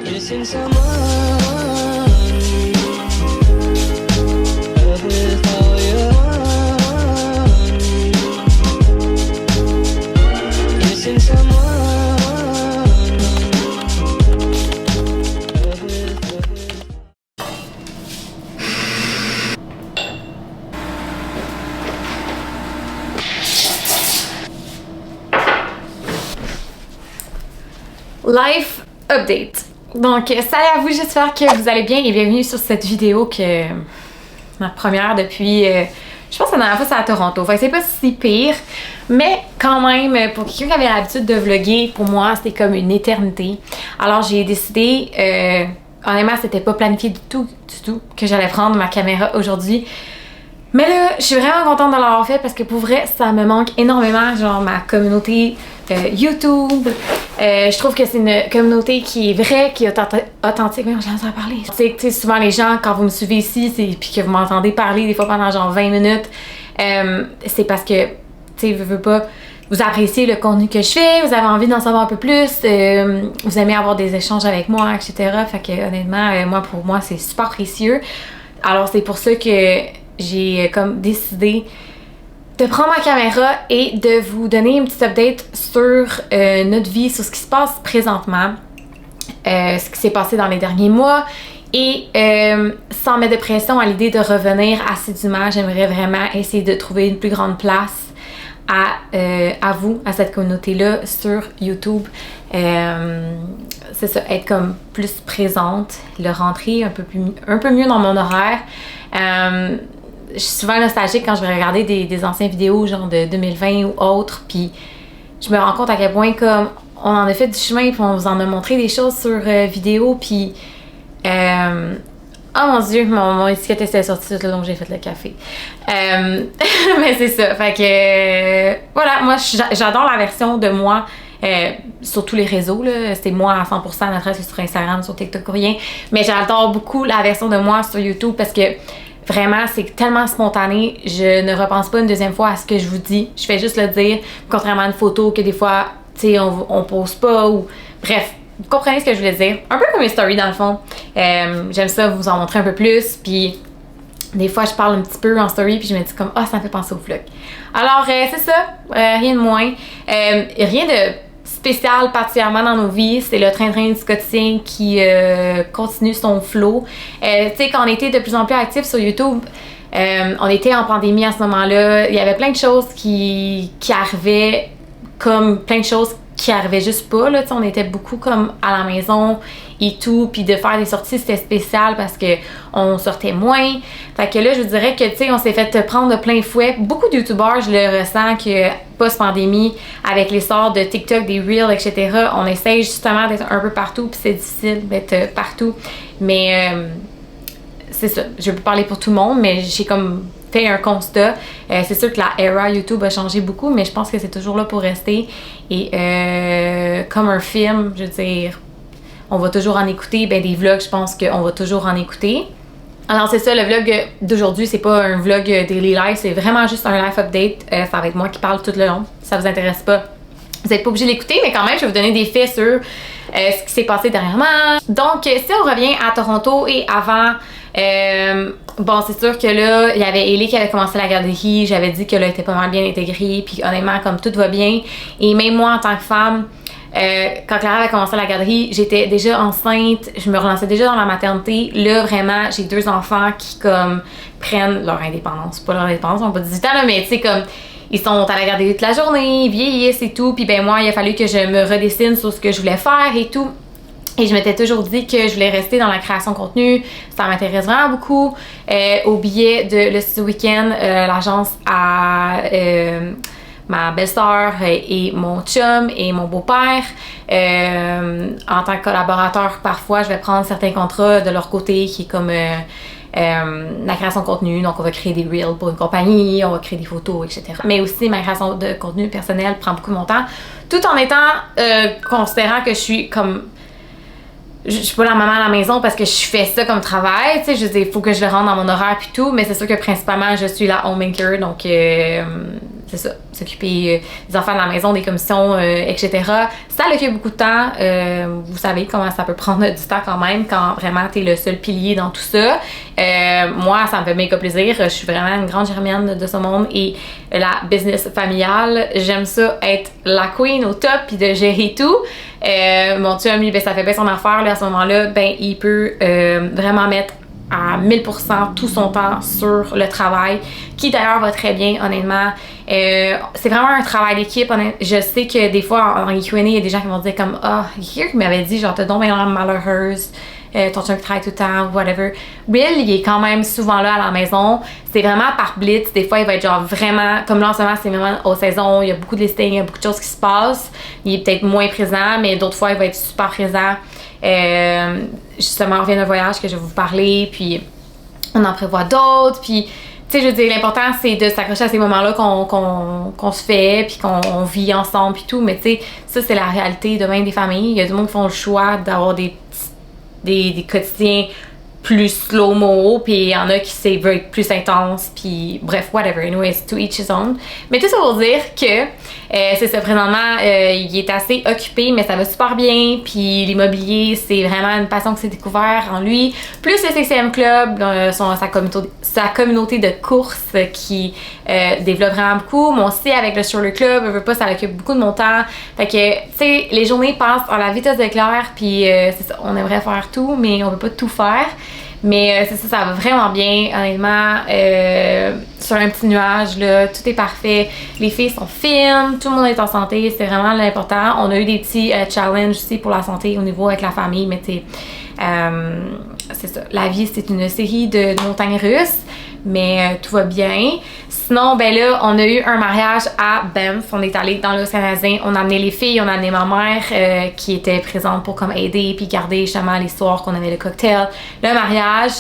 Missing someone with all your heart. Missing someone. Life update. Donc, salut à vous, j'espère que vous allez bien et bienvenue sur cette vidéo que ma première depuis, je pense que la dernière fois c'est à Toronto. Fait que c'est pas si pire, mais quand même, pour quelqu'un qui avait l'habitude de vlogger, pour moi c'était comme une éternité. Alors j'ai décidé, honnêtement c'était pas planifié du tout, que j'allais prendre ma caméra aujourd'hui. Mais là, je suis vraiment contente de l'avoir fait parce que pour vrai, ça me manque énormément, genre ma communauté YouTube. Je trouve que c'est une communauté qui est vraie, qui est authentique. Mais j'ai envie de parler. Tu sais, souvent les gens, quand vous me suivez ici, puis que vous m'entendez parler des fois pendant genre 20 minutes, c'est parce que, tu sais, veux pas, vous appréciez le contenu que je fais, vous avez envie d'en savoir un peu plus, vous aimez avoir des échanges avec moi, etc. Fait que honnêtement, pour moi, c'est super précieux. Alors c'est pour ça que j'ai comme décidé de prendre ma caméra et de vous donner une petite update sur notre vie, sur ce qui se passe présentement, ce qui s'est passé dans les derniers mois et sans mettre de pression à l'idée de revenir assidûment, j'aimerais vraiment essayer de trouver une plus grande place à vous, à cette communauté-là sur YouTube. C'est ça, être comme plus présente, le rentrer un peu mieux dans mon horaire. Je suis souvent nostalgique quand je vais regarder des anciennes vidéos genre de 2020 ou autres, puis je me rends compte à quel point comme on en a fait du chemin, puis on vous en a montré des choses sur vidéo, puis oh mon dieu, mon étiquette était sortie tout le long que j'ai fait le café. Mais c'est ça, fait que voilà, moi j'adore la version de moi sur tous les réseaux, là. C'est moi à 100%, notre reste sur Instagram, sur TikTok ou rien, mais j'adore beaucoup la version de moi sur YouTube parce que vraiment, c'est tellement spontané, je ne repense pas une deuxième fois à ce que je vous dis. Je fais juste le dire, contrairement à une photo que des fois, tu sais, on pose pas ou... Bref, vous comprenez ce que je voulais dire. Un peu comme une story dans le fond. J'aime ça vous en montrer un peu plus, puis des fois, je parle un petit peu en story, puis je me dis comme « Ah, ça me fait penser au vlog ». Alors, c'est ça, rien de moins. Rien de spécial particulièrement dans nos vies, c'est le train-train du quotidien qui continue son flow. Tu sais, quand on était de plus en plus actifs sur YouTube, on était en pandémie à ce moment-là, il y avait plein de choses qui arrivaient, comme plein de choses qui arrivaient juste pas, là, tu sais, on était beaucoup comme à la maison et tout, puis de faire des sorties c'était spécial parce que on sortait moins. Fait que là, je vous dirais que, tu sais, on s'est fait prendre de plein fouet. Beaucoup de youtubeurs, je le ressens que post-pandémie, avec l'essor de TikTok, des Reels, etc., on essaye justement d'être un peu partout, puis c'est difficile d'être partout. Mais c'est ça, je peux parler pour tout le monde, mais j'ai comme fait un constat. C'est sûr que la era YouTube a changé beaucoup, mais je pense que c'est toujours là pour rester. Et comme un film, je veux dire, on va toujours en écouter. Ben des vlogs, je pense qu'on va toujours en écouter. Alors c'est ça, le vlog d'aujourd'hui, c'est pas un vlog daily life, c'est vraiment juste un life update. Ça va être moi qui parle tout le long. Si ça vous intéresse pas, vous n'êtes pas obligé d'écouter, mais quand même, je vais vous donner des faits sur ce qui s'est passé dernièrement. Donc, si on revient à Toronto et avant, bon, c'est sûr que là, il y avait Ellie qui avait commencé la garderie. J'avais dit qu'elle était pas mal bien intégrée, puis honnêtement, comme tout va bien. Et même moi, en tant que femme, quand Clara avait commencé la garderie, j'étais déjà enceinte, je me relançais déjà dans la maternité. Là, vraiment, j'ai 2 enfants qui, comme, prennent leur indépendance. Pas leur indépendance, ils n'ont pas 18 ans, là, mais tu sais, comme, ils sont à la garderie toute la journée, ils vieillissent et tout. Puis ben moi, il a fallu que je me redessine sur ce que je voulais faire et tout. Et je m'étais toujours dit que je voulais rester dans la création de contenu. Ça m'intéresse vraiment beaucoup. Au billet de le Studio Weekend, l'agence à ma belle-sœur et mon chum et mon beau-père. En tant que collaborateur, parfois, je vais prendre certains contrats de leur côté qui est comme la création de contenu. Donc, on va créer des reels pour une compagnie, on va créer des photos, etc. Mais aussi, ma création de contenu personnel prend beaucoup de mon temps, tout en étant, considérant que je suis comme... Je suis pas la maman à la maison parce que je fais ça comme travail, tu sais, je veux dire, il faut que je le rende dans mon horaire puis tout, mais c'est sûr que principalement, je suis la homemaker, donc c'est ça, s'occuper des enfants de la maison, des commissions, etc. Ça occupe beaucoup de temps. Vous savez comment ça peut prendre du temps quand même quand vraiment t'es le seul pilier dans tout ça. Moi, ça me fait méga plaisir. Je suis vraiment une grande germienne de ce monde et la business familiale, j'aime ça être la queen au top puis de gérer tout. Mon chum, lui, ben, ça fait bien son affaire là, à ce moment-là, ben il peut vraiment mettre à 1000% tout son temps sur le travail, qui d'ailleurs va très bien, honnêtement. C'est vraiment un travail d'équipe. Je sais que des fois, en Q&A, il y a des gens qui vont dire comme « Ah, quelqu'un qui m'avait dit, genre, t'as donc bien l'air malheureuse, ton chum qui travaille tout le temps, whatever. » Will, il est quand même souvent là à la maison. C'est vraiment par blitz. Des fois, il va être genre vraiment... Comme là, en ce moment, c'est vraiment aux saisons. Il y a beaucoup de listings, il y a beaucoup de choses qui se passent. Il est peut-être moins présent, mais d'autres fois, il va être super présent. Justement, on revient d'un voyage que je vais vous parler, puis on en prévoit d'autres, puis tu sais, je veux dire, l'important c'est de s'accrocher à ces moments-là qu'on se fait, puis qu'on vit ensemble, puis tout, mais tu sais, ça c'est la réalité de même des familles. Il y a du monde qui font le choix d'avoir des quotidiens plus slow-mo, puis il y en a qui veulent être plus intense, puis bref, whatever, anyways, to each his own. Mais tout ça pour dire que c'est ça, présentement, il est assez occupé, mais ça va super bien, puis l'immobilier, c'est vraiment une passion que s'est découvert en lui, plus le CCM Club, sa communauté de course qui développe vraiment beaucoup. Moi aussi, avec le Stroller Club, je veux pas, ça occupe beaucoup de mon temps. Fait que, tu sais, les journées passent à la vitesse d'éclair, puis c'est ça, on aimerait faire tout, mais on peut pas tout faire. Mais c'est ça, ça va vraiment bien, honnêtement, sur un petit nuage, là, tout est parfait, les filles sont fines, tout le monde est en santé, c'est vraiment l'important. On a eu des petits challenges aussi pour la santé au niveau avec la famille, mais tu sais, c'est ça, la vie c'est une série de montagnes russes, mais tout va bien. Sinon, ben là, on a eu un mariage à Banff. On est allé dans l'Ouest canadien. On a amené les filles, on a amené ma mère qui était présente pour comme aider puis garder justement les soirs qu'on avait le cocktail. Le mariage,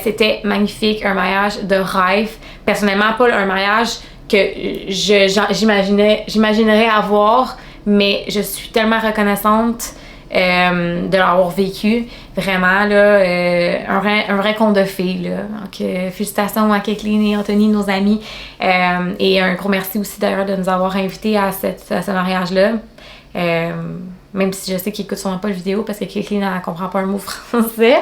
c'était magnifique, un mariage de rêve. Personnellement, pas un mariage que j'imaginerais avoir, mais je suis tellement reconnaissante de l'avoir vécu. Vraiment, là, un vrai conte de fées, là. Donc, félicitations à Kathleen et Anthony, nos amis. Et un gros merci aussi d'ailleurs de nous avoir invités à ce mariage-là. Même si je sais qu'ils écoutent sûrement pas la vidéo parce que Kathleen ne comprend pas un mot français.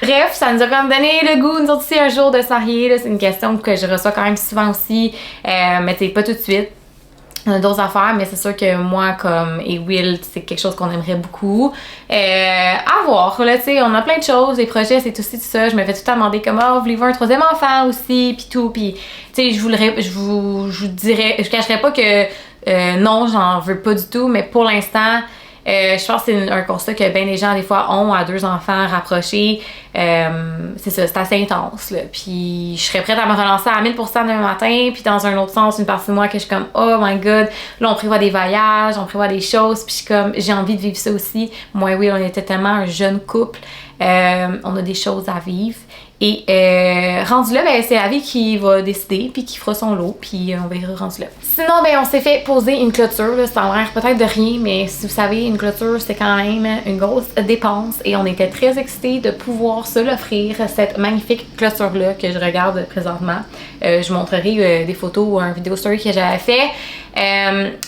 Bref, ça nous a quand même donné le goût, nous autres aussi, un jour de se marier. Là. C'est une question que je reçois quand même souvent aussi. Mais tu sais, pas tout de suite. On a d'autres affaires, mais c'est sûr que moi, comme et Will, c'est quelque chose qu'on aimerait beaucoup. À voir, là, tu sais, on a plein de choses, des projets, c'est aussi tout ça. Je me fais tout le temps demander comme, oh, voulez-vous un troisième enfant aussi, puis tout, puis, tu sais, je vous dirais, je cacherais pas que non, j'en veux pas du tout, mais pour l'instant, je pense que c'est un constat que bien des gens, des fois, ont à 2 enfants rapprochés. C'est ça, c'est assez intense, là. Puis je serais prête à me relancer à 1000% demain matin. Puis dans un autre sens, une partie de moi que je suis comme, oh my god, là, on prévoit des voyages, on prévoit des choses. Puis je suis comme, j'ai envie de vivre ça aussi. Moi, oui, on était tellement un jeune couple. On a des choses à vivre. Et rendu là, ben, c'est la vie qui va décider, puis qui fera son lot, puis on verra rendu là. Sinon, ben, on s'est fait poser une clôture, là, ça a l'air peut-être de rien, mais si vous savez, une clôture, c'est quand même une grosse dépense, et on était très excités de pouvoir se l'offrir, cette magnifique clôture-là que je regarde présentement. Je vous montrerai des photos ou un vidéo story que j'avais fait.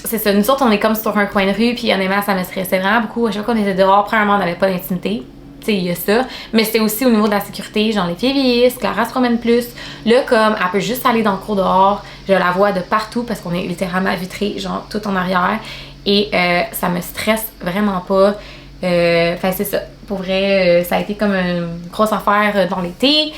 C'est ça, nous autres, on est comme sur un coin de rue, puis honnêtement, ça me stressait vraiment beaucoup. À chaque fois qu'on était dehors, premièrement, on n'avait pas d'intimité. Il y a ça, mais c'était aussi au niveau de la sécurité, genre les filles vieillissent, Clara se promène plus. Là, comme elle peut juste aller dans le cours dehors, je la vois de partout parce qu'on est littéralement vitré, genre tout en arrière, et ça me stresse vraiment pas. Enfin, c'est ça. Pour vrai, ça a été comme une grosse affaire dans l'été.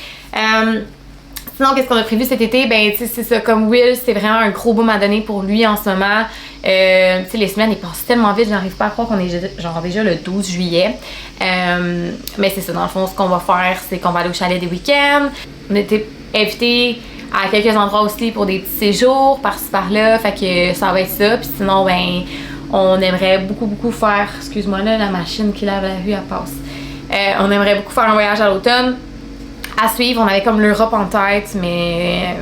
Sinon, qu'est-ce qu'on a prévu cet été? Ben, tu sais, c'est ça, comme Will, c'est vraiment un gros boom à donner pour lui en ce moment. Tu sais, les semaines, ils passent tellement vite, j'arrive pas à croire qu'on est genre déjà le 12 juillet. Mais c'est ça, dans le fond, ce qu'on va faire, c'est qu'on va aller au chalet des week-ends. On a été invités à quelques endroits aussi pour des petits séjours, par-ci par-là, fait que ça va être ça. Puis sinon, ben, on aimerait beaucoup faire, excuse-moi là, la machine qui lave la vue, elle passe. On aimerait beaucoup faire un voyage à l'automne. À suivre, on avait comme l'Europe en tête, mais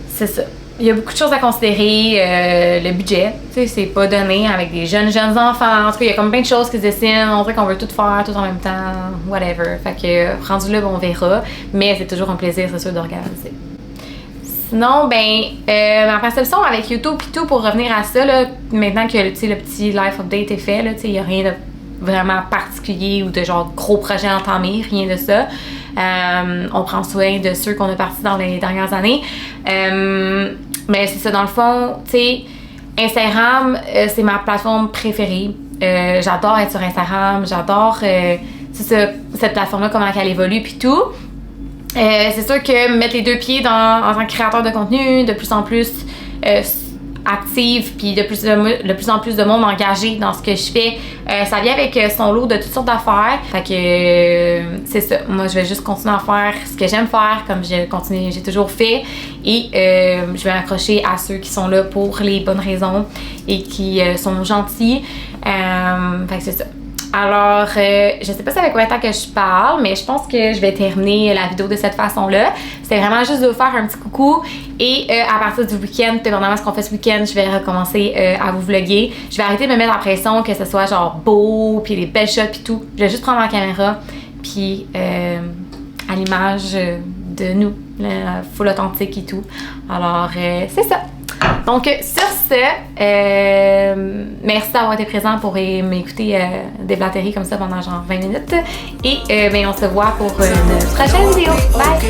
c'est ça. Il y a beaucoup de choses à considérer. Le budget, tu sais, c'est pas donné avec des jeunes enfants. En tout cas, il y a comme plein de choses qui se dessinent. On dirait qu'on veut tout faire, tout en même temps, whatever. Fait que rendu là, bon, on verra. Mais c'est toujours un plaisir, c'est sûr, d'organiser. Sinon, ma perception avec YouTube et tout, pour revenir à ça, là, maintenant que le petit life update est fait, il n'y a rien de vraiment particulier ou de genre gros projet entamé, rien de ça. On prend soin de ceux qu'on a partis dans les dernières années. Mais c'est ça, dans le fond, tu sais, Instagram, c'est ma plateforme préférée. J'adore être sur Instagram, j'adore c'est ça, cette plateforme-là, comment elle évolue puis tout. C'est sûr que mettre les deux pieds en tant que créateur de contenu, de plus en plus active, puis de plus en plus de monde engagé dans ce que je fais, ça vient avec son lot de toutes sortes d'affaires. Fait que c'est ça. Moi, je vais juste continuer à faire ce que j'aime faire, comme j'ai toujours fait, et je vais m'accrocher à ceux qui sont là pour les bonnes raisons et qui sont gentils. Fait que c'est ça. Alors, je sais pas c'est avec combien de temps que je parle, mais je pense que je vais terminer la vidéo de cette façon-là. C'est vraiment juste de vous faire un petit coucou. Et à partir du week-end, dépendamment de ce qu'on fait ce week-end, je vais recommencer à vous vlogger. Je vais arrêter de me mettre en pression que ce soit genre beau, puis les belles shots, puis tout. Je vais juste prendre ma caméra, puis à l'image de nous, full authentique et tout. Alors, c'est ça. Donc, sur ce, merci d'avoir été présent pour m'écouter déblatérer comme ça pendant genre 20 minutes. Et on se voit pour une prochaine vidéo. Bye!